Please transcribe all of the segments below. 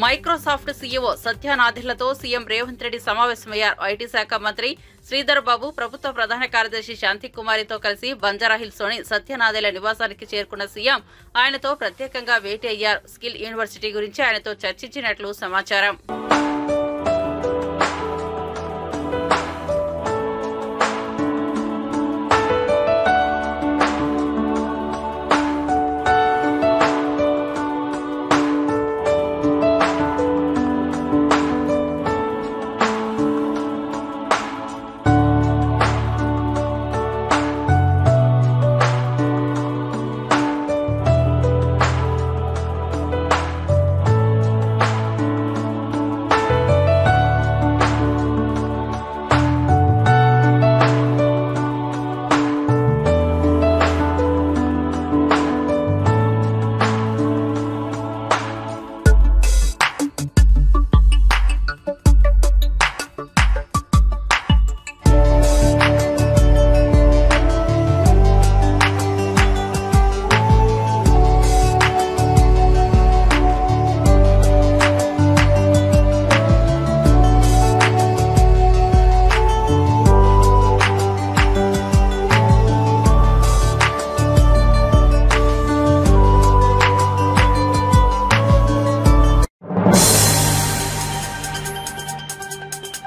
Microsoft CEO సత్య నాదెళ్లతో CM Revanth Reddy సమావేశమయ్యారు. IT శాఖ మంత్రి శ్రీధర్ బాబు, ప్రభుత్వ ప్రధాన కార్యదర్శి శాంతి కుమారితో కలిసి బంజారాహిల్స్లోని సత్య నాదెళ్ల నివాసానికి చేరుకున్న సీఎం ఆయనతో ప్రత్యేకంగా భేటీ అయ్యారు. స్కిల్ యూనివర్సిటీ గురించి ఆయనతో చర్చించినట్లు సమాచారం.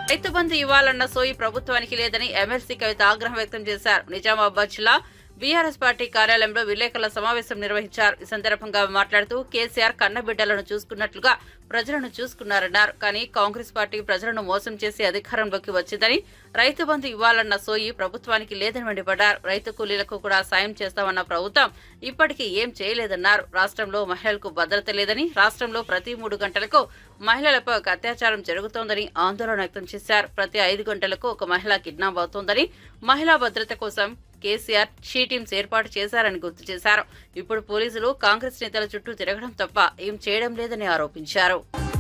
రైతు బంధు ఇవ్వాలన్న సోయి ప్రభుత్వానికి లేదని ఎమ్మెల్సీ కవిత ఆగ్రహం వ్యక్తం చేశారు. నిజామాబాద్ జిల్లా బీఆర్ఎస్ పార్టీ కార్యాలయంలో విలేకరుల సమావేశం నిర్వహించారు. ఈ సందర్భంగా మాట్లాడుతూ కేసీఆర్ కన్నబిడ్డలను చూసుకున్నట్లుగా ప్రజలను చూసుకున్నారన్నారు. కానీ కాంగ్రెస్ పార్టీ ప్రజలను మోసం చేసి అధికారంలోకి వచ్చిందని, రైతు బంధు ఇవ్వాలన్న సోయి ప్రభుత్వానికి లేదని మండిపడ్డారు. రైతు కూలీలకు కూడా సాయం చేస్తామన్న ప్రభుత్వం ఇప్పటికీ ఏం చేయలేదన్నారు. రాష్ట్రంలో మహిళలకు భద్రత లేదని, రాష్ట్రంలో ప్రతి 3 గంటలకు మహిళలపై అత్యాచారం జరుగుతోందని ఆందోళన వ్యక్తం చేశారు. ప్రతి 5 గంటలకు ఒక మహిళ కిడ్నాప్ అవుతోందని, మహిళా భద్రత కోసం కేసీఆర్ షీ టీమ్స్ ఏర్పాటు చేశారని గుర్తు చేశారు. ఇప్పుడు పోలీసులు కాంగ్రెస్ నేతల చుట్టూ తిరగడం తప్ప ఏం చేయడం లేదని ఆరోపించారు.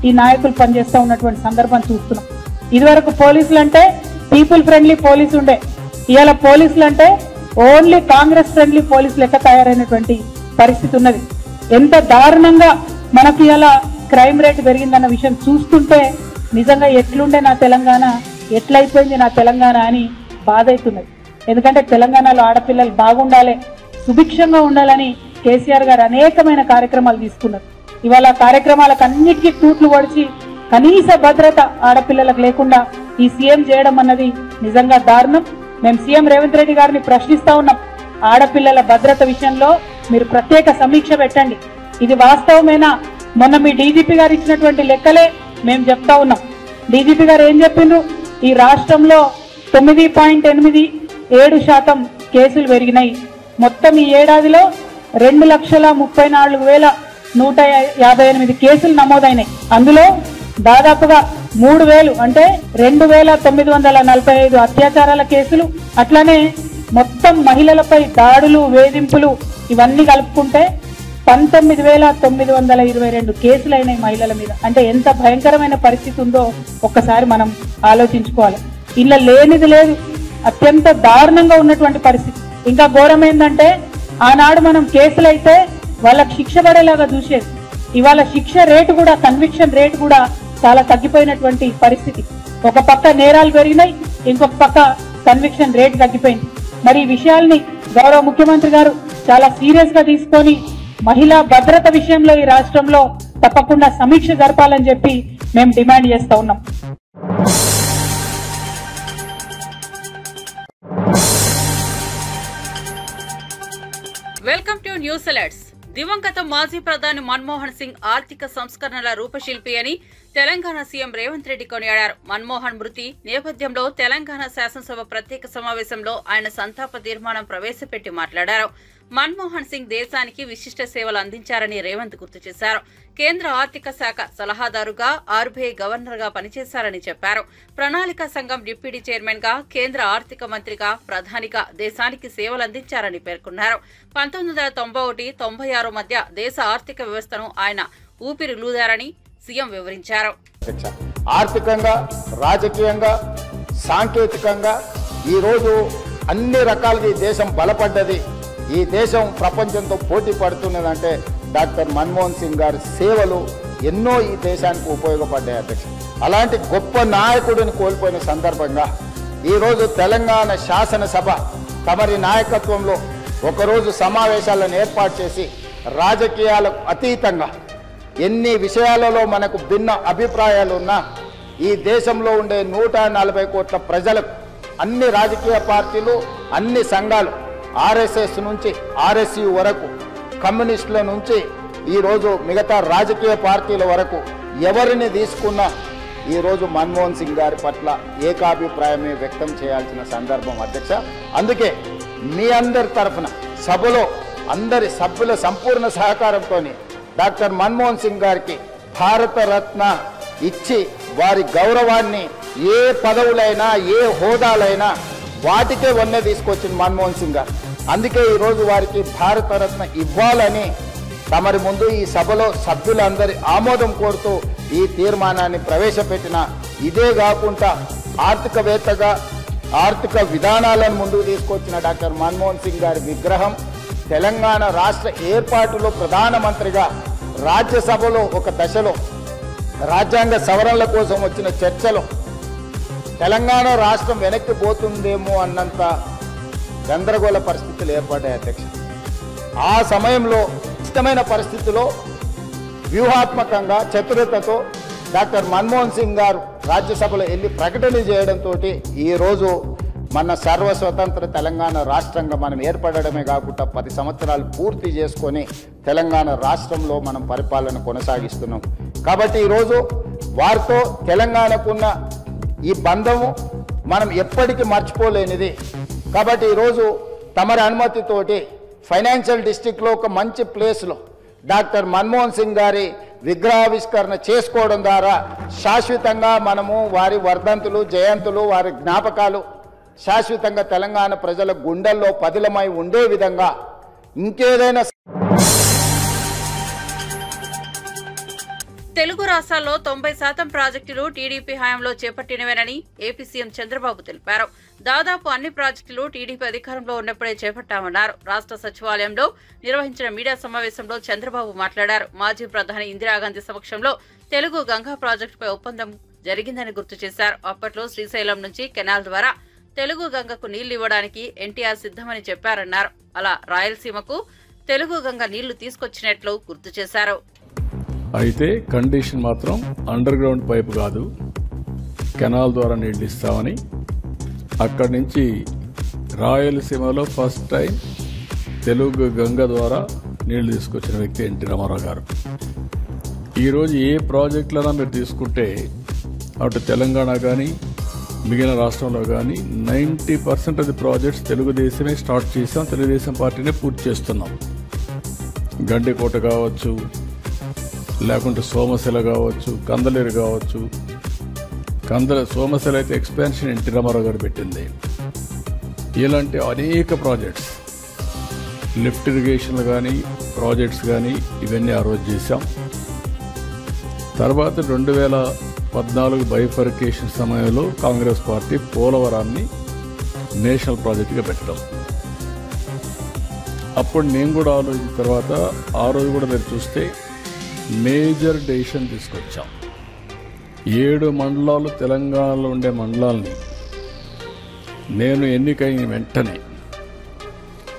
ఈ నాయకులు పనిచేస్తా ఉన్నటువంటి సందర్భం చూస్తున్నాం. ఇదివరకు పోలీసులు అంటే పీపుల్ ఫ్రెండ్లీ పోలీసు ఉండే, ఇవాళ పోలీసులు అంటే ఓన్లీ కాంగ్రెస్ ఫ్రెండ్లీ పోలీసు లెక్క తయారైనటువంటి పరిస్థితి ఉన్నది. ఎంత దారుణంగా మనకి ఇలా క్రైమ్ రేట్ పెరిగిందన్న విషయం చూస్తుంటే నిజంగా ఎట్లుండే నా తెలంగాణ, ఎట్లయిపోయింది నా తెలంగాణ అని బాధ అవుతున్నది. ఎందుకంటే తెలంగాణలో ఆడపిల్లలు బాగుండాలి, సుభిక్షంగా ఉండాలని కేసీఆర్ గారు అనేకమైన కార్యక్రమాలు తీసుకున్నారు. ఇవాళ కార్యక్రమాలకు అన్నిటికీ తూట్లు పొడిచి కనీస భద్రత ఆడపిల్లలకు లేకుండా ఈ సీఎం చేయడం అన్నది నిజంగా దారుణం. మేము సీఎం రేవంత్ రెడ్డి గారిని ప్రశ్నిస్తా ఉన్నాం. ఆడపిల్లల భద్రత విషయంలో మీరు ప్రత్యేక సమీక్ష పెట్టండి. ఇది వాస్తవమేనా? మొన్న మీ డీజీపీ గారు ఇచ్చినటువంటి లెక్కలే మేము చెప్తా ఉన్నాం. డీజీపీ గారు ఏం చెప్పిండ్రు? ఈ రాష్ట్రంలో 9.87% కేసులు పెరిగినాయి. మొత్తం ఈ ఏడాదిలో 2,34,158 కేసులు నమోదైనాయి. అందులో దాదాపుగా 3,000 అంటే 2,945 అత్యాచారాల కేసులు, అట్లానే మొత్తం మహిళలపై దాడులు, వేధింపులు ఇవన్నీ కలుపుకుంటే 19,922 కేసులైనాయి మహిళల మీద. అంటే ఎంత భయంకరమైన పరిస్థితి ఉందో ఒక్కసారి మనం ఆలోచించుకోవాలి. ఇలా లేనిది లేదు, అత్యంత దారుణంగా ఉన్నటువంటి పరిస్థితి. ఇంకా ఘోరం ఏంటంటే ఆనాడు మనం కేసులైతే వాళ్ళకి శిక్ష పడేలాగా చూసేది. ఇవాళ శిక్ష రేటు కూడా, కన్విక్షన్ రేటు కూడా చాలా తగ్గిపోయినటువంటి పరిస్థితి. ఒక పక్క నేరాలు పెరిగినాయి, ఇంకొక పక్క కన్విక్షన్ రేటు తగ్గిపోయింది. మరి ఈ విషయాల్ని గౌరవ ముఖ్యమంత్రి గారు చాలా సీరియస్ గా తీసుకొని మహిళా భద్రత విషయంలో ఈ రాష్ట్రంలో తప్పకుండా సమీక్ష జరపాలని చెప్పి మేము డిమాండ్ చేస్తా ఉన్నాం. Welcome to news alerts. దివంగత మాజీ ప్రధాని మన్మోహన్ సింగ్ ఆర్థిక సంస్కరణల రూపశిల్పి అని తెలంగాణ సీఎం రేవంత్ రెడ్డి కొనియాడారు. మన్మోహన్ మృతి నేపథ్యంలో తెలంగాణ శాసనసభ ప్రత్యేక సమావేశంలో ఆయన సంతాప తీర్మానం ప్రవేశపెట్టి మాట్లాడారు. మన్మోహన్ సింగ్ దేశానికి విశిష్ట సేవలు అందించారని రేవంత్ గుర్తు చేశారు. కేంద్ర ఆర్థిక శాఖ సలహాదారుగా, ఆర్బీఐ గవర్నర్ గా పనిచేశారని చెప్పారు. ప్రణాళిక సంఘం డిప్యూటీ చైర్మన్ గా, కేంద్ర ఆర్థిక మంత్రిగా, ప్రధానిగా దేశానికి సేవలు అందించారని పేర్కొన్నారు. 1991-96 మధ్య దేశ ఆర్థిక వ్యవస్థను ఆయన ఊపిరిలూదారని సీఎం వివరించారు. ఆర్థికంగా, రాజకీయంగా, సాంకేతికంగా ఈ రోజు అన్ని రకాలుగా ఈ దేశం బలపడ్డది. ఈ దేశం ప్రపంచంతో పోటీ పడుతున్నదంటే డాక్టర్ మన్మోహన్ సింగ్ గారి సేవలు, ఎన్నో ఈ దేశానికి ఉపయోగపడ్డాయి అధ్యక్ష. అలాంటి గొప్ప నాయకుడిని కోల్పోయిన సందర్భంగా ఈరోజు తెలంగాణ శాసనసభ తమరి నాయకత్వంలో ఒకరోజు సమావేశాలను ఏర్పాటు చేసి రాజకీయాలకు అతీతంగా ఎన్ని విషయాలలో మనకు భిన్న అభిప్రాయాలు ఉన్నా ఈ దేశంలో ఉండే 140 కోట్ల ప్రజలకు అన్ని రాజకీయ పార్టీలు, అన్ని సంఘాలు, ఆర్ఎస్ఎస్ నుంచి ఆర్ఎస్యు వరకు, కమ్యూనిస్టుల నుంచి ఈరోజు మిగతా రాజకీయ పార్టీల వరకు ఎవరిని తీసుకున్నా ఈరోజు మన్మోహన్ సింగ్ గారి పట్ల ఏకాభిప్రాయమే వ్యక్తం చేయాల్సిన సందర్భం అధ్యక్ష. అందుకే మీ అందరి తరఫున సభలో అందరి సభ్యుల సంపూర్ణ సహకారంతో డాక్టర్ మన్మోహన్ సింగ్ గారికి భారతరత్న ఇచ్చి వారి గౌరవాన్ని ఏ పదవులైనా ఏ హోదాలైనా వాటికే వన్నే తీసుకొచ్చింది మన్మోహన్ సింగ్ గారు. అందుకే ఈరోజు వారికి భారతరత్న ఇవ్వాలని తమరి ముందు ఈ సభలో సభ్యులందరి ఆమోదం కోరుతూ ఈ తీర్మానాన్ని ప్రవేశపెట్టిన. ఇదే కాకుండా ఆర్థికవేత్తగా ఆర్థిక విధానాలను ముందుకు తీసుకొచ్చిన డాక్టర్ మన్మోహన్ సింగ్ గారి విగ్రహం తెలంగాణ రాష్ట్ర ఏర్పాటులో ప్రధానమంత్రిగా రాజ్యసభలో ఒక దశలో రాజ్యాంగ సవరణల కోసం వచ్చిన చర్చలో తెలంగాణ రాష్ట్రం వెనక్కి పోతుందేమో అన్నంత గందరగోళ పరిస్థితులు ఏర్పడ్డాయి అధ్యక్ష. ఆ సమయంలో ఇష్టమైన పరిస్థితిలో వ్యూహాత్మకంగా చతురతతో డాక్టర్ మన్మోహన్ సింగ్ గారు రాజ్యసభలో వెళ్ళి ప్రకటన చేయడంతో ఈరోజు మన సర్వస్వతంత్ర తెలంగాణ రాష్ట్రంగా మనం ఏర్పడడమే కాకుండా 10 సంవత్సరాలు పూర్తి చేసుకొని తెలంగాణ రాష్ట్రంలో మనం పరిపాలన కొనసాగిస్తున్నాం. కాబట్టి ఈరోజు వారితో తెలంగాణకున్న ఈ బంధము మనం ఎప్పటికీ మర్చిపోలేనిది. కాబట్టి ఈరోజు తమరి అనుమతితోటి ఫైనాన్షియల్ డిస్ట్రిక్ట్లో ఒక మంచి ప్లేస్లో డాక్టర్ మన్మోహన్ సింగ్ గారి విగ్రహావిష్కరణ చేసుకోవడం ద్వారా శాశ్వతంగా మనము వారి వర్ధంతులు, జయంతులు, వారి జ్ఞాపకాలు శాశ్వతంగా తెలంగాణ ప్రజల గుండెల్లో పదిలమై ఉండే విధంగా ఇంకేదైనా తెలుగు రాష్ట్రాల్లో 90% ప్రాజెక్టులు టీడీపీ హయాంలో చేపట్టినవేనని ఏపీ సీఎం చంద్రబాబు తెలిపారు. దాదాపు అన్ని ప్రాజెక్టులు టీడీపీ అధికారంలో ఉన్నప్పుడే చేపట్టామన్నారు. రాష్ట్ర సచివాలయంలో నిర్వహించిన మీడియా సమావేశంలో చంద్రబాబు మాట్లాడారు. మాజీ ప్రధాని ఇందిరాగాంధీ సమక్షంలో తెలుగు గంగా ప్రాజెక్టుపై ఒప్పందం జరిగిందని గుర్తు చేశారు. అప్పట్లో శ్రీశైలం నుంచి కెనాల్ ద్వారా తెలుగు గంగకు నీళ్లు ఇవ్వడానికి ఎన్టీఆర్ సిద్ధమని చెప్పారన్నారు. అలా రాయలసీమకు తెలుగు గంగ నీళ్లు తీసుకొచ్చినట్లు గుర్తు చేశారు. అయితే కండిషన్ మాత్రం అండర్ గ్రౌండ్ పైపు కాదు, కెనాల్ ద్వారా నీళ్లు ఇస్తామని. అక్కడి నుంచి రాయలసీమలో ఫస్ట్ టైం తెలుగు గంగ ద్వారా నీళ్లు తీసుకొచ్చిన వ్యక్తి ఎన్టీ రామారావు గారు. ఈరోజు ఏ ప్రాజెక్టులైనా మీరు తీసుకుంటే అటు తెలంగాణ కానీ మిగిలిన రాష్ట్రంలో కానీ 90% ఆఫ్ ది ప్రాజెక్ట్స్ తెలుగుదేశమే స్టార్ట్ చేసాం, తెలుగుదేశం పార్టీనే పూర్తి చేస్తున్నాం. గండికోట కావచ్చు, లేకుంటే సోమశిల కావచ్చు, కందలేరు కావచ్చు. సోమశిల అయితే ఎక్స్పాన్షన్ ఎన్టీ రామారావు గారు పెట్టింది. ఇలాంటి అనేక ప్రాజెక్ట్స్, లిఫ్ట్ ఇరిగేషన్లు కానీ ప్రాజెక్ట్స్ కానీ ఇవన్నీ ఆ రోజు చేశాం. తర్వాత 2014 బైఫర్కేషన్ సమయంలో కాంగ్రెస్ పార్టీ పోలవరాన్ని నేషనల్ ప్రాజెక్టుగా పెట్టడం. అప్పుడు నేను కూడా ఆలోచించిన తర్వాత ఆ రోజు కూడా మీరు చూస్తే మేజర్ డెసిషన్ తీసుకొచ్చాం. 7 మండలాలు తెలంగాణలో ఉండే మండలాల్ని నేను ఎన్నికైన వెంటనే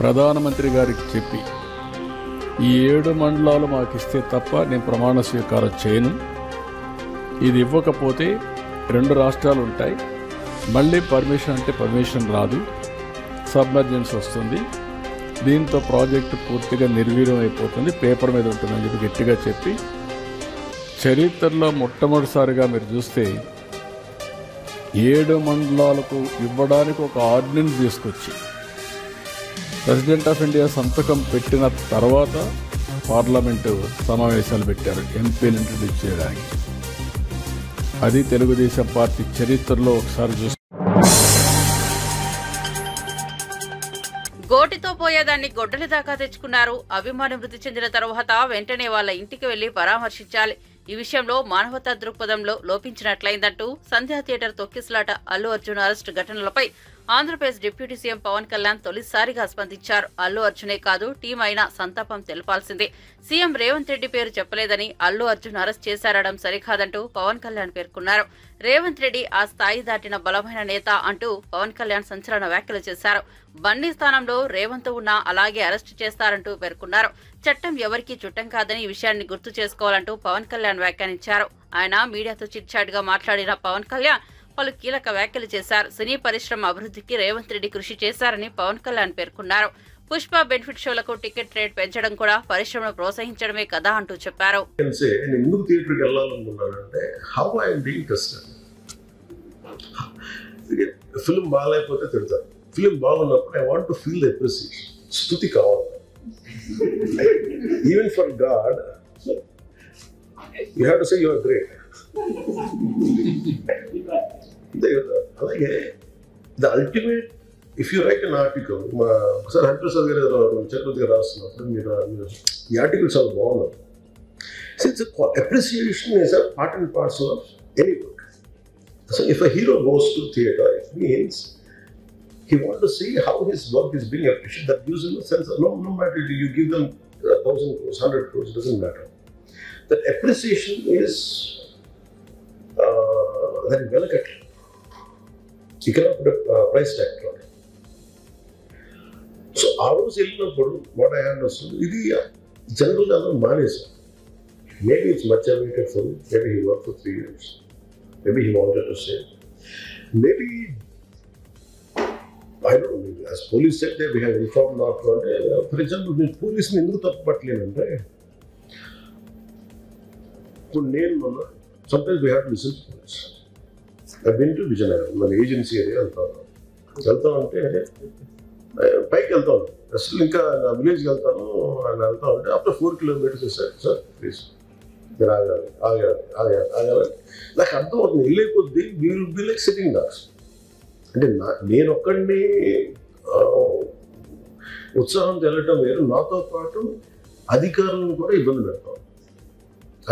ప్రధానమంత్రి గారికి చెప్పి ఈ 7 మండలాలు మాకు ఇస్తే తప్ప నేను ప్రమాణ స్వీకారం చేయను, ఇది ఇవ్వకపోతే 2 రాష్ట్రాలు ఉంటాయి, మళ్ళీ పర్మిషన్ అంటే పర్మిషన్ రాదు, సబ్మర్జెన్స్ వస్తుంది, దీంతో ప్రాజెక్టు పూర్తిగా నిర్వీర్యం అయిపోతుంది, పేపర్ మీద ఉంటుందని చెప్పి గట్టిగా చెప్పి చరిత్రలో మొట్టమొదటిసారిగా మీరు చూస్తే 7 మండలాలకు ఇవ్వడానికి ఒక ఆర్డినెన్స్ తీసుకొచ్చి ప్రెసిడెంట్ ఆఫ్ ఇండియా సంతకం పెట్టిన తర్వాత పార్లమెంటు సమావేశాలు పెట్టారు ఎంపీని ఇంట్రడ్యూస్ చేయడానికి. అది తెలుగుదేశం పార్టీ చరిత్రలో ఒకసారి చూస్తే గోటితో పోయేదాన్ని గొడ్డలి దాకా తెచ్చుకున్నారు. అభిమాని మృతి చెందిన తర్వాత వెంటనే వాళ్ళ ఇంటికి వెళ్లి పరామర్శించాలి. ఈ విషయంలో మానవతా దృక్పథంలో లోపించినట్లయిందంటూ సంధ్యా థియేటర్ తొక్కిసలాట, అల్లు అర్జున్ అరెస్టు ఘటనలపై ఆంధ్రప్రదేశ్ డిప్యూటీ సీఎం పవన్ కళ్యాణ్ తొలిసారిగా స్పందించారు. అల్లు అర్జునే కాదు టీం అయినా సంతాపం తెలపాల్సిందే. సీఎం రేవంత్ రెడ్డి పేరు చెప్పలేదని అల్లు అర్జున్ అరెస్ట్ చేశారడం సరికాదంటూ పవన్ కళ్యాణ్ పేర్కొన్నారు. రేవంత్ రెడ్డి ఆ స్థాయి దాటిన బలమైన నేత అంటూ పవన్ కళ్యాణ్ సంచలన వ్యాఖ్యలు చేశారు. బండి స్థానంలో రేవంత్ ఉన్నా అలాగే అరెస్టు చేస్తారంటూ పేర్కొన్నారు. చట్టం ఎవరికీ చుట్టం కాదని ఈ విషయాన్ని గుర్తు చేసుకోవాలంటూ పవన్ కళ్యాణ్ వ్యాఖ్యానించారు. ఆయన మీడియాతో చిట్ చాట్ గా మాట్లాడిన పవన్ కళ్యాణ్ పలు కీలక వ్యాఖ్యలు చేశారు. సినీ పరిశ్రమ అభివృద్ధికి రేవంత్ రెడ్డి కృషి చేశారని పవన్ కళ్యాణ్ పేర్కొన్నారు. పుష్ప బెనిఫిట్ షోలకు టికెట్ రేట్ పెంచడం కూడా పరిశ్రమను ప్రోత్సహించడమే కదా అంటూ చెప్పారు. ఫిల్మ్ బాగాలేకపోతే తిడతారు, ఫిల్మ్ బాగున్నప్పుడు I want to feel the appreciation. స్తుతి కావాలి. Even for God you have to say you are great. అలాగే the ultimate, if you write an article, ఒకసారి హరిప్రసాద్ గారు చక్రవర్తి గారు రాస్తున్నప్పుడు మీరు ఈ ఆర్టికల్ చాలా బాగున్నారు. Since appreciation is a part and parcel of any work. So if a hero goes to theatre, it means he wants to see how his work is being appreciated. That gives him a sense of, no matter you give them 1,000 crores, 100 crores, it doesn't matter. That appreciation is very well kept. You cannot put a price tag on it. So ours what I understood, ఇది generally అందరూ మానేశారు. Maybe it's much awaited for him. Maybe he worked for 3 years. Maybe he wanted to say. Maybe, I don't know, as police said that we have informed not to. For example, the police in the Tapatli, sometimes we have to listen to police. I've been to Vijayanagar, my agency area, village after 4 kilometers, I said, sir, please. నాకు అర్థం అవుతుంది. వెళ్ళే కొద్దీ we'll be like sitting dogs. అంటే నేను ఒక్కడిని ఉత్సాహం తెలటం వేరు, నాతో పాటు అధికారులను కూడా ఇబ్బంది పెడతాం.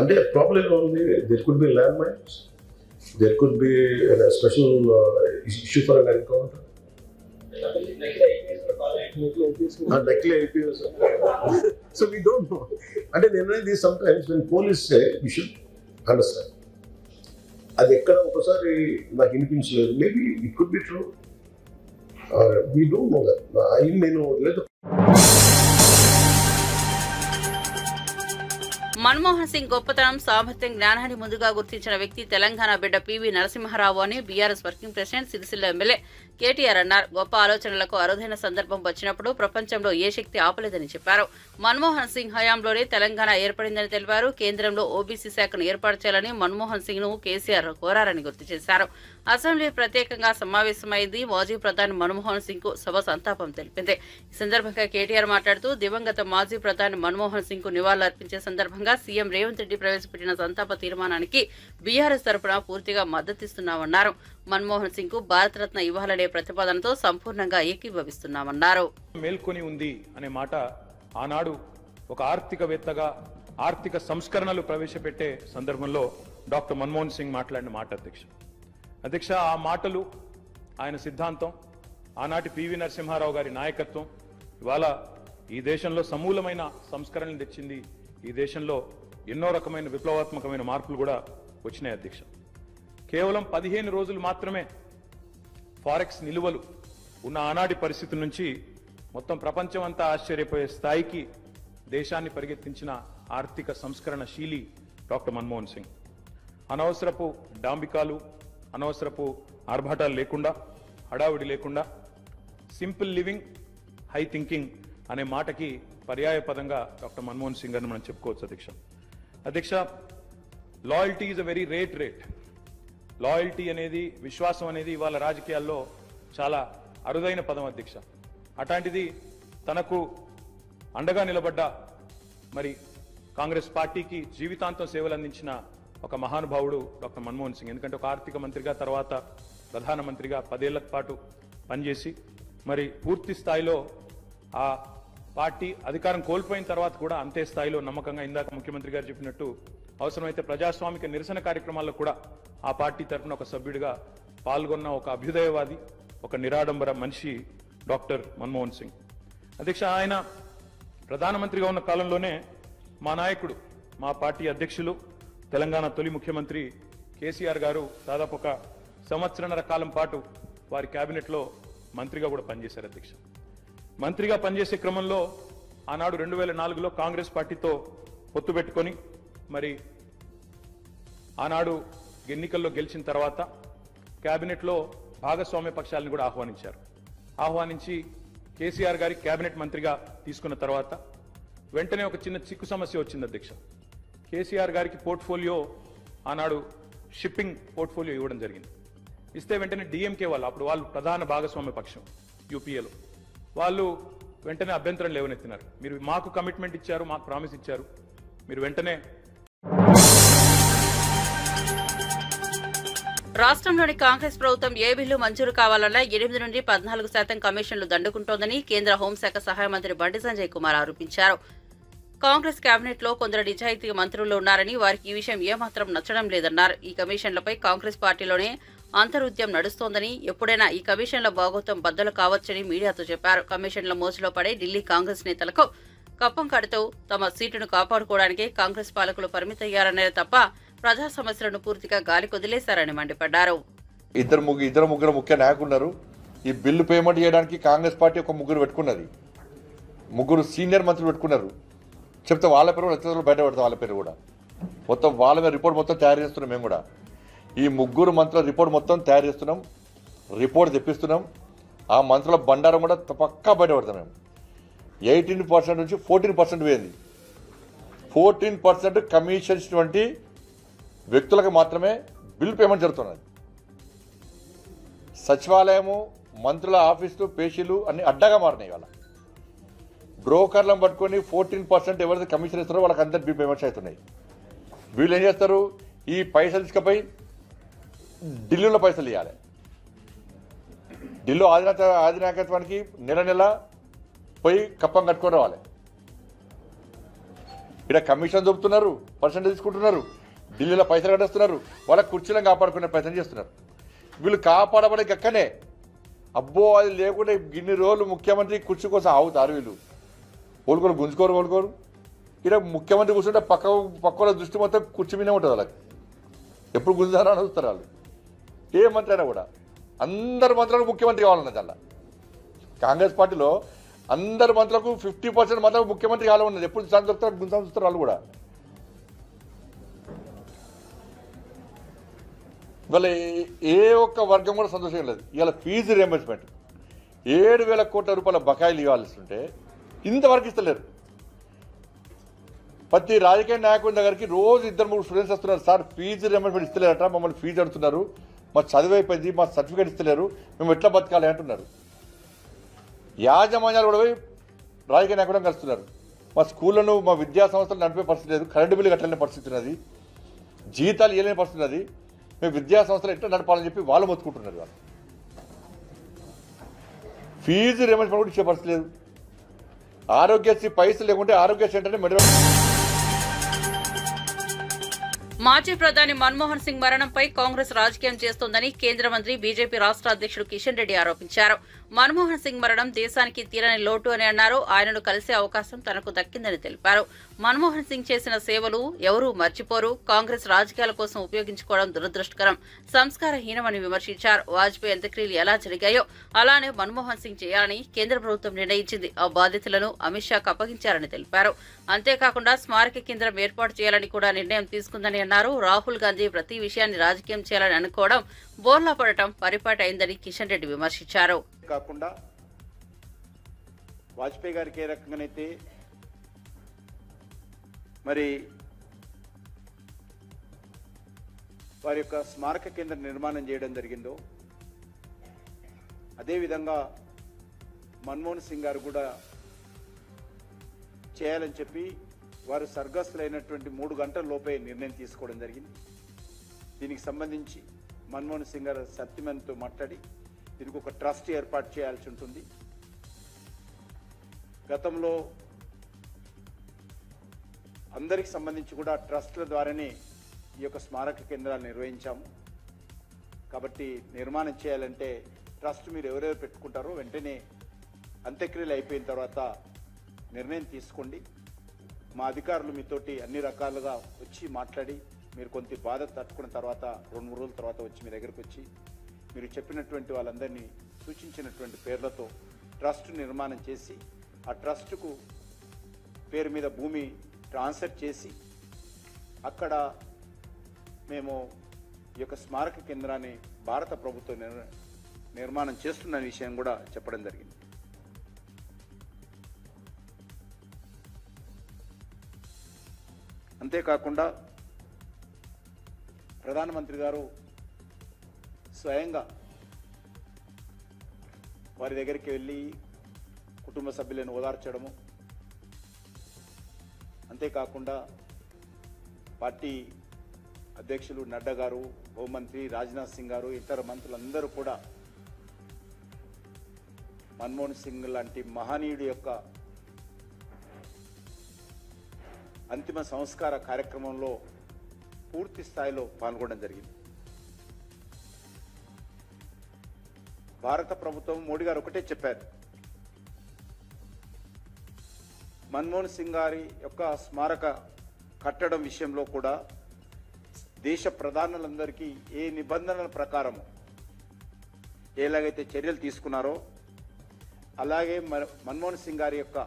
అంటే ప్రాబ్లం ఎలా ఉంది, there could be land mines, there could be special issue for an encounter. Likely IPS. So we don't know. And then sometimes when police say, you should understand. అది ఎక్కడ ఒకసారి నాకు వినిపించలేదు. Maybe it could be true. We don't know that. నేను లేదు. మన్మోహన్ సింగ్ గొప్పతనం, సామర్థ్యం, జ్ఞానాన్ని ముందుగా గుర్తించిన వ్యక్తి తెలంగాణ బిడ్డ పివి నరసింహారావు అని BRS working president Sircilla MLA KTR అన్నారు. గొప్ప ఆలోచనలకు అరుదైన సందర్భం వచ్చినప్పుడు ప్రపంచంలో ఏ శక్తి ఆపలేదని చెప్పారు. మన్మోహన్ సింగ్ హయాంలోనే తెలంగాణ ఏర్పడిందని తెలిపారు. కేంద్రంలో ఓబీసీ శాఖను ఏర్పాటు చేయాలని మన్మోహన్ సింగ్ ను కేసీఆర్ కోరారని గుర్తు చేశారు. అసెంబ్లీ ప్రత్యేకంగా సమావేశమైంది. మాజీ ప్రధాని మన్మోహన్ సింగ్ కు సభ సంతాపం తెలిపింది. ఈ సందర్భంగా కేటీఆర్ మాట్లాడుతూ దివంగత మాజీ ప్రధాని మన్మోహన్ సింగ్ కు నివాళులర్పించే సందర్భంగా సీఎం రేవంత్ రెడ్డి ప్రవేశపెట్టిన సంతాప తీర్మానానికి బీఆర్ఎస్ తరపున పూర్తిగా మద్దతిస్తున్నామన్నారు. మన్మోహన్ సింగ్ కు భారతరత్న ఇవ్వాలనే ప్రతిపాదనతో సంపూర్ణంగా ఏకీభవిస్తున్నామన్నారు. మేల్కొని ఉంది అనే మాట ఆనాడు ఒక ఆర్థికవేత్తగా ఆర్థిక సంస్కరణలు ప్రవేశపెట్టే సందర్భంలో డాక్టర్ మన్మోహన్ సింగ్ మాట్లాడిన మాట అధ్యక్ష ఆ మాటలు, ఆయన సిద్ధాంతం, ఆనాటి పివి నరసింహారావు గారి నాయకత్వం ఇవాళ ఈ దేశంలో సమూలమైన సంస్కరణలు తెచ్చింది. ఈ దేశంలో ఎన్నో రకమైన విప్లవాత్మకమైన మార్పులు కూడా వచ్చినాయి అధ్యక్ష. కేవలం 15 రోజులు మాత్రమే ఫారెక్స్ నిలువలు ఉన్న ఆనాటి పరిస్థితి నుంచి మొత్తం ప్రపంచం అంతా ఆశ్చర్యపోయే స్థాయికి దేశాన్ని పరిగెత్తించిన ఆర్థిక సంస్కరణ శీలి డాక్టర్ మన్మోహన్ సింగ్. అనవసరపు డాంబికాలు, అనవసరపు ఆర్భాటాలు లేకుండా, హడావుడి లేకుండా సింపుల్ లివింగ్, హై థింకింగ్ అనే మాటకి పర్యాయ పదంగా డాక్టర్ మన్మోహన్ సింగ్ అని మనం చెప్పుకోవచ్చు అధ్యక్ష. Loyalty is a very rate. Loyalty అనేది, విశ్వాసం అనేది ఇవాళ రాజకీయాల్లో చాలా అరుదైన పదం అధ్యక్ష. అట్లాంటిది తనకు అండగా నిలబడ్డ మరి కాంగ్రెస్ పార్టీకి జీవితాంతం సేవలు అందించిన ఒక మహానుభావుడు డాక్టర్ మన్మోహన్ సింగ్. ఎందుకంటే ఒక ఆర్థిక మంత్రిగా, తర్వాత ప్రధానమంత్రిగా 10 ఏళ్ల పాటు పనిచేసి మరి పూర్తి స్థాయిలో ఆ పార్టీ అధికారం కోల్పోయిన తర్వాత కూడా అంతే స్థాయిలో నమ్మకంగా, ఇందాక ముఖ్యమంత్రి గారు చెప్పినట్టు అవసరమైతే ప్రజాస్వామిక నిరసన కార్యక్రమాల్లో కూడా ఆ పార్టీ తరఫున ఒక సభ్యుడిగా పాల్గొన్న ఒక అభ్యుదయవాది, ఒక నిరాడంబర మనిషి డాక్టర్ మన్మోహన్ సింగ్. అధ్యక్ష, ఆయన ప్రధానమంత్రిగా ఉన్న కాలంలోనే మా నాయకుడు, మా పార్టీ అధ్యక్షులు, తెలంగాణ తొలి ముఖ్యమంత్రి కేసీఆర్ గారు దాదాపు ఒక సంవత్సరన్నర కాలం పాటు వారి కేబినెట్లో మంత్రిగా కూడా పనిచేశారు. అధ్యక్ష, మంత్రిగా పనిచేసే క్రమంలో ఆనాడు 2004లో కాంగ్రెస్ పార్టీతో పొత్తు పెట్టుకొని మరి ఆనాడు ఎన్నికల్లో గెలిచిన తర్వాత కేబినెట్లో భాగస్వామ్య పక్షాలను కూడా ఆహ్వానించి కేసీఆర్ గారి కేబినెట్ మంత్రిగా తీసుకున్న తర్వాత వెంటనే ఒక చిన్న చిక్కు సమస్య వచ్చింది. అధ్యక్ష, కేసీఆర్ గారికి పోర్ట్ఫోలియో ఆనాడు షిప్పింగ్ పోర్ట్ఫోలియో ఇవ్వడం జరిగింది. ఇస్తే వెంటనే డిఎంకే వాళ్ళు ప్రధాన భాగస్వామ్య పక్షం యూపీఏలో వాళ్ళు వెంటనే అభ్యంతరం లేవనెత్తినారు. మీరు మాకు కమిట్మెంట్ ఇచ్చారు, మాకు ప్రామిస్ ఇచ్చారు, మీరు వెంటనే. రాష్ట్రంలోని కాంగ్రెస్ ప్రభుత్వం ఏ బిల్లు మంజూరు కావాలన్నా 8 నుండి 14% కమిషన్లు దండుకుంటోందని కేంద్ర హోంశాఖ సహాయ మంత్రి బండి సంజయ్ కుమార్ ఆరోపించారు. కాంగ్రెస్ కేబినెట్ లో కొందరు నిజాయితీ మంత్రులు ఉన్నారని, వారికి ఈ విషయం ఏమాత్రం నచ్చడం లేదన్నారు. ఈ కమిషన్లపై కాంగ్రెస్ పార్టీలోనే అంతరుద్యం నడుస్తోందని, ఎప్పుడైనా ఈ కమిషన్ల భాగోతం బద్దలు కావచ్చని మీడియాతో చెప్పారు. కమిషన్ల మోసులో పడే ఢిల్లీ కాంగ్రెస్ నేతలకు కప్పం కడుతూ తమ సీటును కాపాడుకోవడానికి కాంగ్రెస్ పాలకులు పరిమితయ్యారనే తప్ప ప్రజా సమస్యలను పూర్తిగా గాలి కొదిలేశారని మండిపడ్డారు. ఇద్దరు ముగ్గురు ముఖ్య నాయకులు ఉన్నారు. ఈ బిల్లు పేమెంట్ చేయడానికి కాంగ్రెస్ పార్టీ ఒక ముగ్గురు పెట్టుకున్నది, ముగ్గురు సీనియర్ మంత్రులు పెట్టుకున్నారు. చెప్తే వాళ్ళ పేరు కూడా బయట పెడతాం, వాళ్ళ పేరు కూడా మొత్తం వాళ్ళ మీద రిపోర్ట్ మొత్తం తయారు చేస్తున్నాం. మేము కూడా ఈ ముగ్గురు మంత్రుల రిపోర్ట్ మొత్తం తయారు చేస్తున్నాం, రిపోర్ట్ తెప్పిస్తున్నాం. ఆ మంత్రుల బండారం కూడా పక్కా బయట పెడతాం. మేము 18% నుంచి 14% పోయింది. 14% కమిషన్ ఇచ్చినటువంటి వ్యక్తులకు మాత్రమే బిల్ పేమెంట్ జరుగుతున్నది. సచివాలయము, మంత్రుల ఆఫీసులు, పేషీలు అన్ని అడ్డగా మారినాయి. వాళ్ళ బ్రోకర్లను పట్టుకొని 14% ఎవరైతే కమిషన్ ఇస్తారో వాళ్ళకి అందరు బిల్ పేమెంట్స్ అవుతున్నాయి. వీళ్ళు ఏం చేస్తారు, ఈ పైసలు ఇసుకపోయి ఢిల్లీలో పైసలు ఇవ్వాలి. ఢిల్లీ అధినాయకత్వానికి నెల పోయి కప్పం కట్టుకొని రావాలి. ఇక్కడ కమిషన్ దొరుకుతున్నారు, పర్సెంటేజ్ తీసుకుంటున్నారు, ఢిల్లీలో పైసలు కట్టేస్తున్నారు, వాళ్ళ కుర్చీలను కాపాడుకునే ప్రయత్నం చేస్తున్నారు. వీళ్ళు కాపాడబడే గక్కనే అబ్బో అది లేకుంటే ఇన్ని రోజులు ముఖ్యమంత్రి కుర్చీ కోసం ఆగుతారు. వీళ్ళు కోలుకోరు. ఇక్కడ ముఖ్యమంత్రి కూర్చుంటే పక్క దృష్టి మొత్తం కుర్చీ మీదే ఉంటుంది. వాళ్ళకి ఎప్పుడు గుంజారా అని చూస్తారు వాళ్ళు. ఏ మంత్రి అయినా కూడా అందరు మంత్రులకు ముఖ్యమంత్రి కావాలన్నది. అలా కాంగ్రెస్ పార్టీలో అందరు మంత్రులకు 50% మంత్రులకు ముఖ్యమంత్రి కావాలన్నది. ఎప్పుడు ఛాన్స్ దొరుకుతారు గుంజా చూస్తారు వాళ్ళు కూడా. ఇవాళ ఏ ఒక్క వర్గం కూడా సంతోషం లేదు. ఇవాళ ఫీజు రియంబర్స్మెంట్ 7,000 కోట్ల రూపాయల బకాయిలు ఇవ్వాల్సి ఉంటే ఇంతవరకు ఇస్తలేరు. ప్రతి రాజకీయ నాయకుడి దగ్గరికి రోజు 2-3 స్టూడెంట్స్ వస్తున్నారు. సార్ ఫీజు రియంబర్స్మెంట్ ఇస్తలేరట, మమ్మల్ని ఫీజు అడుగుతున్నారు, మా చదువు అయిపోయింది, మా సర్టిఫికేట్ ఇస్తలేరు, మేము ఎట్లా బతకాలి అంటున్నారు. యాజమాన్యాలు కూడా పోయి రాజకీయ నాయకులను కలుస్తున్నారు. మా స్కూళ్ళను, మా విద్యా సంస్థలు నడిపే పరిస్థితి లేదు, కరెంటు బిల్లు కట్టలేని పరిస్థితి ఉన్నది, జీతాలు ఇవ్వలేని పరిస్థితి ఉన్నది, మేము విద్యా సంస్థలు ఎట్లా నడపాలని చెప్పి వాళ్ళు మొత్తుకుంటున్నారు. వాళ్ళు ఫీజు రియంబర్స్మెంట్ కూడా ఇచ్చే పరిస్థితి లేదు. ఆరోగ్యశ్రీ పైసలు లేకుంటే ఆరోగ్య సెంటర్ని మెడవ. మాజీ ప్రధాని మన్మోహన్ సింగ్ మరణంపై కాంగ్రెస్ రాజకీయం చేస్తోందని కేంద్ర మంత్రి బీజేపీ రాష్ట్ర అధ్యక్షుడు కిషన్ రెడ్డి ఆరోపించారు. మన్మోహన్ సింగ్ మరణం దేశానికి తీరని లోటు అని అన్నారు. ఆయనను కలిసే అవకాశం తనకు దక్కిందని తెలిపారు. మన్మోహన్ సింగ్ చేసిన సేవలు ఎవరూ మర్చిపోరు, కాంగ్రెస్ రాజకీయాల కోసం ఉపయోగించుకోవడం దురదృష్టకరం, సంస్కారహీనమని విమర్శించారు. వాజ్పేయి అంత్యక్రియలు ఎలా జరిగాయో అలానే మన్మోహన్ సింగ్ చేయాలని కేంద్ర ప్రభుత్వం నిర్ణయించింది. ఆ బాధ్యతలను అమిత్ షాకు అప్పగించారని తెలిపారు. అంతేకాకుండా స్మారక కేంద్రం ఏర్పాటు చేయాలని కూడా నిర్ణయం తీసుకుందని అన్నారు. రాహుల్ గాంధీ ప్రతి విషయాన్ని రాజకీయం చేయాలని అనుకోవడం బోర్లా పడటం పరిపాటి అయిందని కిషన్ రెడ్డి విమర్శించారు. కాకుండా వాజ్పేయి గారికి ఏ రకంగానైతే మరి వారి యొక్క స్మారక కేంద్ర నిర్మాణం చేయడం జరిగిందో అదేవిధంగా మన్మోహన్ సింగ్ గారు కూడా చేయాలని చెప్పి వారు స్వర్గస్థులైనటువంటి 3 గంటల లోపే నిర్ణయం తీసుకోవడం జరిగింది. దీనికి సంబంధించి మన్మోహన్ సింగ్ గారు సత్యమన్తో మాట్లాడి దీనికి ఒక ట్రస్ట్ ఏర్పాటు చేయాల్సి ఉంటుంది. గతంలో అందరికి సంబంధించి కూడా ట్రస్ట్ల ద్వారానే ఈ యొక్క స్మారక కేంద్రాలు నిర్వహించాము. కాబట్టి నిర్మాణం చేయాలంటే ట్రస్ట్ మీరు ఎవరెవరు పెట్టుకుంటారో వెంటనే అంత్యక్రియలు అయిపోయిన తర్వాత నిర్ణయం తీసుకోండి. మా అధికారులు మీతోటి అన్ని రకాలుగా వచ్చి మాట్లాడి మీరు కొంత బాధ తట్టుకున్న తర్వాత 2-3 రోజుల తర్వాత వచ్చి మీ దగ్గరకు వచ్చి మీరు చెప్పినటువంటి వాళ్ళందరినీ సూచించినటువంటి పేర్లతో ట్రస్ట్ నిర్మాణం చేసి ఆ ట్రస్టుకు పేరు మీద భూమి ట్రాన్స్ఫర్ చేసి అక్కడ మేము ఈ యొక్క స్మారక కేంద్రాన్ని భారత ప్రభుత్వం నిర్మాణం చేస్తున్న విషయం కూడా చెప్పడం జరిగింది. అంతేకాకుండా ప్రధానమంత్రి గారు స్వయంగా వారి దగ్గరికి వెళ్ళి కుటుంబ సభ్యులను ఓదార్చడము, అంతేకాకుండా పార్టీ అధ్యక్షులు నడ్డా గారు, హోంమంత్రి రాజ్నాథ్ సింగ్ గారు, ఇతర మంత్రులందరూ కూడా మన్మోహన్ సింగ్ లాంటి మహనీయుడి యొక్క అంతిమ సంస్కార కార్యక్రమంలో పూర్తి స్థాయిలో పాల్గొనడం జరిగింది. భారత ప్రభుత్వం మోడీ గారు ఒకటే చెప్పారు, మన్మోహన్ సింగ్ గారి యొక్క స్మారక కట్టడం విషయంలో కూడా దేశ ప్రధానులందరికీ ఏ నిబంధనల ప్రకారం ఎలాగైతే చర్యలు తీసుకున్నారో అలాగే మన్మోహన్ సింగ్ గారి యొక్క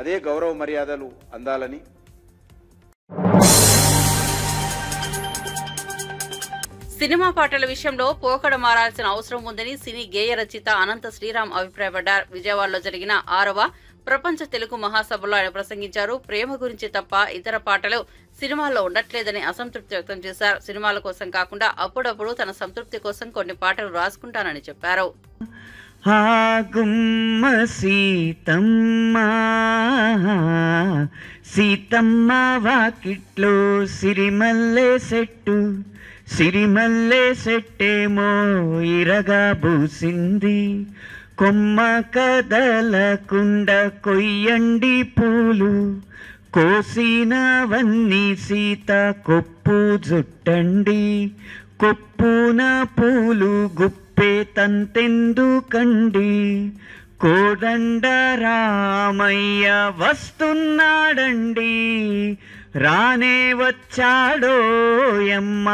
అదే గౌరవ మర్యాదలు అందాలని. సినిమా పాటల విషయంలో పోకడ మారాల్సిన అవసరం ఉందని సినీ గేయ రచయిత అనంత శ్రీరామ్ అభిప్రాయపడ్డారు. విజయవాడలో జరిగిన 6వ ప్రపంచ తెలుగు మహాసభలో ఆయన ప్రసంగించారు. ప్రేమ గురించి తప్ప ఇతర పాటలు సినిమాల్లో ఉండట్లేదని అసంతృప్తి వ్యక్తం చేశారు. సినిమాల కోసం కాకుండా అప్పుడప్పుడు తన సంతృప్తి కోసం కొన్ని పాటలు రాసుకుంటానని చెప్పారు. సీతమ్మ వాకిట్లో సిరిమల్లె సెట్టేమో ఇరగా బూసింది, కొమ్మ కదలకుండ కొయ్యండి పూలు, కోసినవన్నీ సీత కొప్పు జుట్టండి, కొప్పున పూలు గుప్పే తంతెందుకండి, కోదండ రామయ్య వస్తున్నాడండి, రానే వచ్చాడో యమ్మ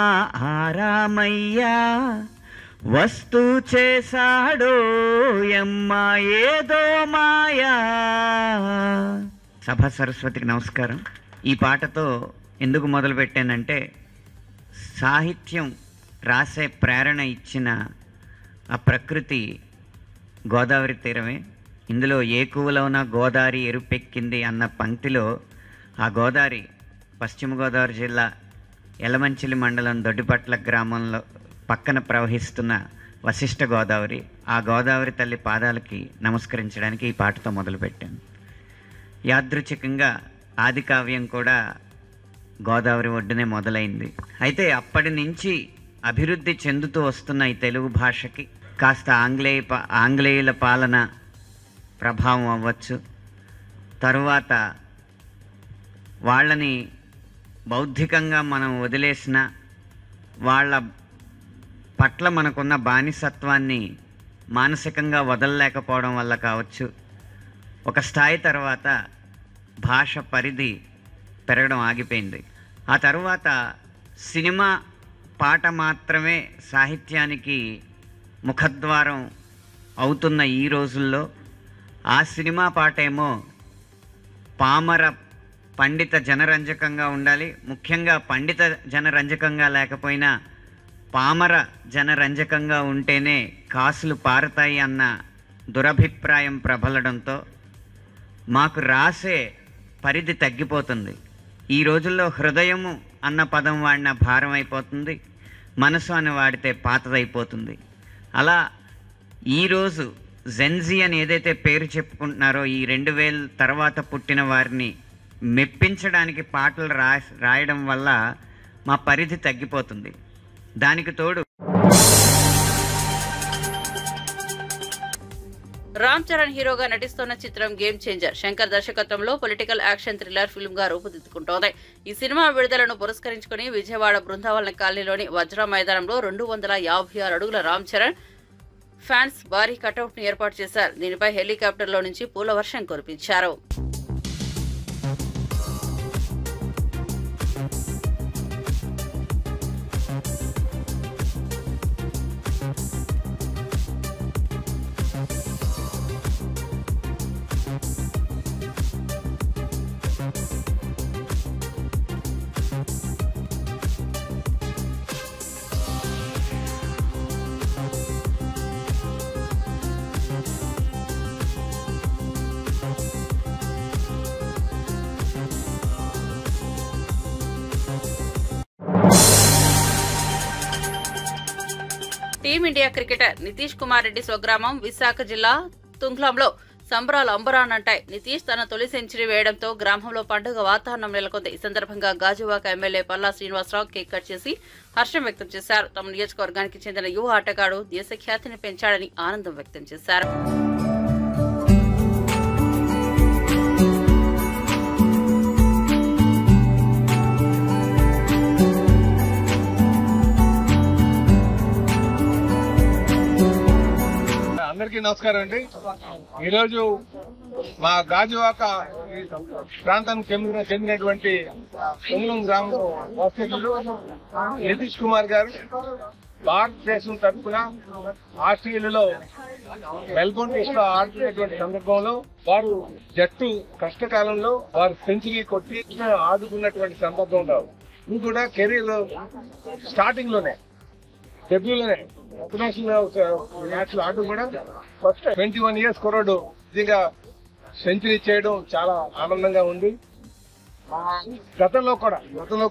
ఆరామయ్య, వస్తు చేశాడో యమ్మ ఏదో మాయా. సభ సరస్వతికి నమస్కారం. ఈ పాటతో ఎందుకు మొదలు పెట్టానంటే, సాహిత్యం రాసే ప్రేరణ ఇచ్చిన ఆ ప్రకృతి గోదావరి తీరమే. ఇందులో ఏ కూవలోన గోదావరి ఎరుపెక్కింది అన్న పంక్తిలో ఆ గోదావరి పశ్చిమ గోదావరి జిల్లా యలమంచిలి మండలం దొడ్డిపట్ల గ్రామంలో పక్కన ప్రవహిస్తున్న వశిష్ఠ గోదావరి. ఆ గోదావరి తల్లి పాదాలకి నమస్కరించడానికి ఈ పాటతో మొదలుపెట్టాను. యాదృచ్ఛికంగా ఆది కావ్యం కూడా గోదావరి ఒడ్డునే మొదలైంది. అయితే అప్పటి నుంచి అభివృద్ధి చెందుతూ వస్తున్న ఈ తెలుగు భాషకి కాస్త ఆంగ్లేయుల పాలన ప్రభావం అవ్వచ్చు, తరువాత వాళ్ళని బౌద్ధికంగా మనం వదిలేసిన వాళ్ళ పట్ల మనకున్న బానిసత్వాన్ని మానసికంగా వదలలేకపోవడం వల్ల కావచ్చు, ఒక స్థాయి తర్వాత భాష పరిధి పెరగడం ఆగిపోయింది. ఆ తర్వాత సినిమా పాట మాత్రమే సాహిత్యానికి ముఖద్వారం అవుతున్న ఈ రోజుల్లో ఆ సినిమా పాట ఏమో పామర పండిత జనరంజకంగా ఉండాలి, ముఖ్యంగా పండిత జనరంజకంగా లేకపోయినా పామర జనరంజకంగా ఉంటేనే కాసులు పారతాయి అన్న దురభిప్రాయం ప్రబలడంతో మాకు రాసే పరిధి తగ్గిపోతుంది. ఈ రోజుల్లో హృదయము అన్న పదం వాడిన భారం అయిపోతుంది, మనసు అని వాడితే పాతదైపోతుంది. అలా ఈరోజు జెన్జీ అని ఏదైతే పేరు చెప్పుకుంటున్నారో ఈ 2000 తర్వాత పుట్టిన వారిని మెప్పించడానికి పాటలు రాయడం వల్ల మా పరిధి తగ్గిపోతుంది. దానికి తోడు రామ్ చరణ్ హీరోగా నటిస్తున్న చిత్రం గేమ్ చేంజర్ శంకర్ దర్శకత్వంలో పొలిటికల్ యాక్షన్ థ్రిల్లర్ ఫిల్మ్ గా రూపుదిద్దుకుంటోంది. ఈ సినిమా విడుదలను పురస్కరించుకుని విజయవాడ బృందావనం కాలనీలోని వజ్ర మైదానంలో 256 అడుగుల రామ్ చరణ్ ఫ్యాన్స్ భారీ కటౌట్ ను ఏర్పాటు చేశారు. దీనిపై హెలికాప్టర్లో నుంచి పూల వర్షం కురిపించారు. టీమిండియా క్రికెటర్ నితీష్ కుమార్ రెడ్డి స్వగ్రామం విశాఖ జిల్లా తుంగ్లంలో సంబరాలు అంబరానంటాయి. నితీష్ తన తొలి సెంచరీ వేయడంతో గ్రామంలో పండుగ వాతావరణం నెలకొంది. ఈ సందర్భంగా Gajuwaka MLA Palla Srinivasarao cake cut చేసి హర్షం వ్యక్తం చేశారు. తమ నియోజకవర్గానికి చెందిన యువ ఆటగాడు దేశ ఖ్యాతిని పెంచాడని ఆనందం వ్యక్తం చేశారు. అందరికీ నమస్కారం అండి. ఈరోజు మా గాజువాక ప్రాంతానికి చెందినటువంటి తుంగ్లం గ్రామంలో వాస్తవ్యులు నితీష్ కుమార్ గారు భారతదేశం తరఫున ఆస్ట్రేలియాలో మెల్బోర్న్ లో ఆడుతున్నటువంటి సందర్భంలో వారు జట్టు కష్టకాలంలో వారు సెంచరీ కొట్టి ఆదుకున్నటువంటి సందర్భంలో ఇది కూడా కెరీర్ స్టార్టింగ్ లోనే డెబ్యూలోనే ఇంటర్నేషనల్ మ్యాచ్ ఆటలు కూడా ఫస్ట్ 21 years కుర్రాడు నిజంగా సెంచరీ చేయడం చాలా ఆనందంగా ఉంది. గతంలో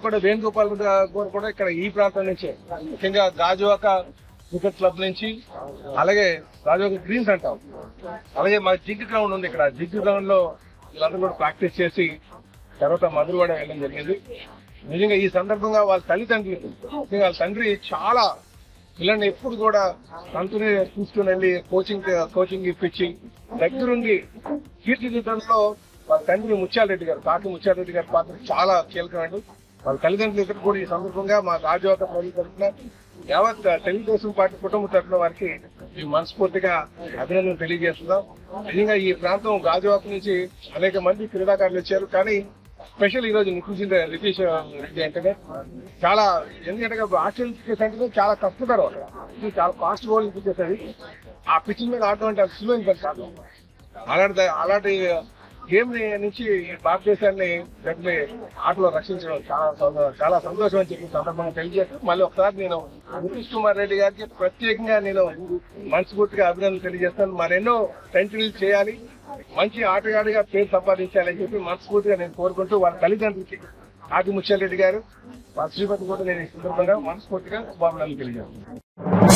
కూడా వేణుగోపాల్ గారు కూడా ఇక్కడ ఈ ప్రాంతం నుంచి ముఖ్యంగా గాజువాక క్రికెట్ క్లబ్ నుంచి అలాగే గాజువాక గ్రీన్స్ అంటాం, అలాగే మా జిగ్ గ్రౌండ్ ఉంది. ఇక్కడ జిగ్ గ్రౌండ్ లో వీళ్ళందరూ కూడా ప్రాక్టీస్ చేసి తర్వాత మధురవాడ వెళ్ళడం జరిగింది. నిజంగా ఈ సందర్భంగా వాళ్ళ తల్లిదండ్రులు వాళ్ళ తండ్రి చాలా పిల్లల్ని ఎప్పుడు కూడా తనతోనే తీసుకుని వెళ్ళి కోచింగ్ ఇప్పించి దగ్గరుండి తీర్చిదిద్దడంలో వాళ్ళ తండ్రి ముత్యాలరెడ్డి గారు పాత్ర చాలా కీలకమైనది. వాళ్ళ తల్లిదండ్రులు ఇద్దరు కూడా ఈ సందర్భంగా మా గాజువాక ప్రజల తరఫున యావత్ తెలుగుదేశం పార్టీ కుటుంబ తరఫున వారికి మనస్ఫూర్తిగా అభినందనలు తెలియజేస్తున్నాం. నిజంగా ఈ ప్రాంతం గాజువాక నుంచి అనేక మంది క్రీడాకారులు వచ్చారు. కానీ స్పెషల్ ఈ రోజు నితీష్ రెడ్డి అంటేనే చాలా, ఎందుకంటే ఆస్ట్రేలియన్ క్రికెట్ అంటే చాలా కష్టపడరు, అక్కడ చాలా ఫాస్ట్ బౌలింగ్ క్రికెట్ అది. ఆ పిచ్ మీద ఆడటం అంటే సులువైన పని కాదు. అలాంటి గేమ్ నుంచి భారతదేశాన్ని ఆటలో రక్షించడం చాలా సంతోషం అని చెప్పి సందర్భంగా తెలియజేస్తూ మళ్ళీ ఒకసారి నేను నితీష్ కుమార్ రెడ్డి గారికి ప్రత్యేకంగా నేను మనస్ఫూర్తిగా అభినందనలు తెలియజేస్తాను. మరెన్నో సెంచరీలు చేయాలి, మంచి ఆటగాడిగా పేరు సంపాదించాలని చెప్పి మనస్ఫూర్తిగా నేను కోరుకుంటూ వాళ్ళ తల్లిదండ్రులకి ఆది ముత్యాలరెడ్డి గారు వాళ్ళ శ్రీపతి కూడా నేను ఈ సందర్భంగా మనస్ఫూర్తిగా శుభాకాంక్షలు తెలియజేస్తున్నాను.